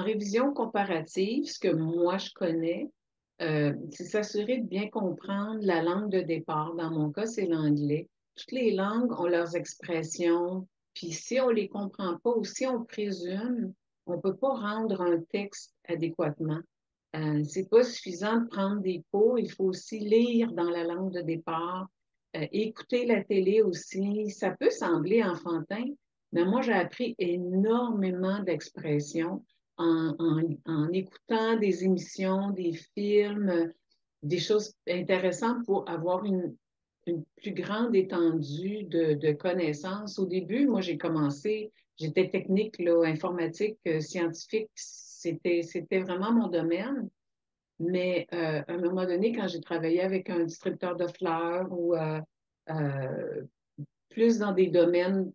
révision comparative, ce que moi je connais, c'est s'assurer de bien comprendre la langue de départ. Dans mon cas, c'est l'anglais. Toutes les langues ont leurs expressions, puis si on les comprend pas ou si on présume, on peut pas rendre un texte adéquatement. C'est pas suffisant de prendre des cours, il faut aussi lire dans la langue de départ, écouter la télé aussi. Ça peut sembler enfantin, mais moi, j'ai appris énormément d'expressions en écoutant des émissions, des films, des choses intéressantes pour avoir une plus grande étendue de connaissances. Au début, moi, j'ai commencé, j'étais technique, là, informatique, scientifique, c'était vraiment mon domaine. Mais à un moment donné, quand j'ai travaillé avec un distributeur de fleurs ou euh, plus dans des domaines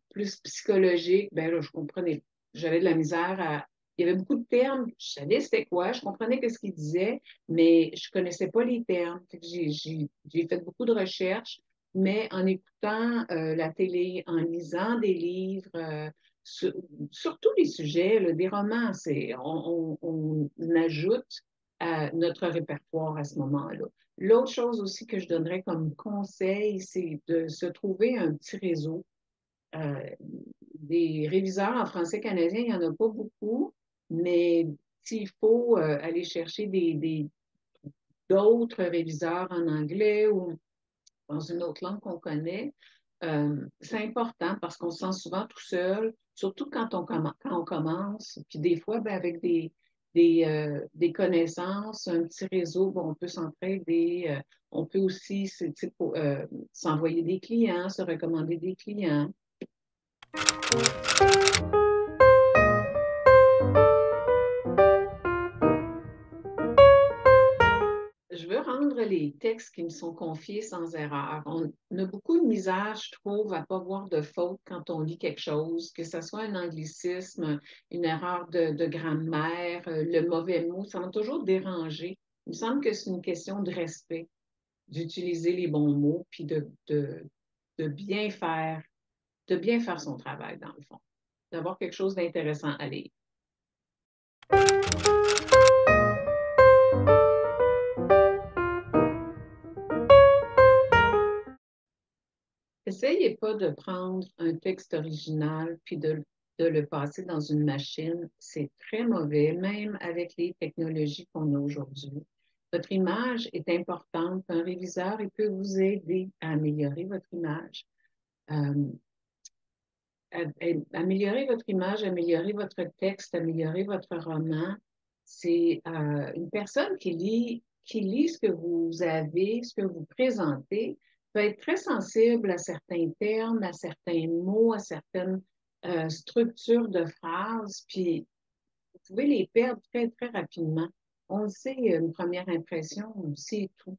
plus psychologiques, ben là, je comprenais. J'avais de la misère à. Il y avait beaucoup de termes, je savais c'était quoi, je comprenais ce qu'il disait, mais je connaissais pas les termes. Fait que j'ai fait beaucoup de recherches, mais en écoutant la télé, en lisant des livres, sur, sur tous les sujets, là, des romans, on ajoute à notre répertoire à ce moment-là. L'autre chose aussi que je donnerais comme conseil, c'est de se trouver un petit réseau. Euh, des réviseurs en français canadien, il n'y en a pas beaucoup, mais s'il faut aller chercher d'autres réviseurs en anglais ou dans une autre langue qu'on connaît, c'est important parce qu'on se sent souvent tout seul, surtout quand on commence. Puis des fois, ben, avec des connaissances, un petit réseau, bon, on peut s'entraider. On peut aussi s'envoyer des clients, se recommander des clients. Je veux rendre les textes qui me sont confiés sans erreur. On a beaucoup de misère, je trouve, à ne pas voir de faute quand on lit quelque chose, que ce soit un anglicisme, une erreur de grammaire, le mauvais mot, ça m'a toujours dérangé. Il me semble que c'est une question de respect, d'utiliser les bons mots, puis de bien faire, de bien faire son travail, dans le fond, d'avoir quelque chose d'intéressant à lire. Essayez pas de prendre un texte original puis de le passer dans une machine. C'est très mauvais, même avec les technologies qu'on a aujourd'hui. Votre image est importante. Un réviseur, il peut vous aider à améliorer votre image. Euh, Améliorer votre image, améliorer votre texte, améliorer votre roman. C'est une personne qui lit ce que vous avez, ce que vous présentez, peut être très sensible à certains termes, à certains mots, à certaines structures de phrases, puis vous pouvez les perdre très, très rapidement. On le sait, une première impression, c'est tout.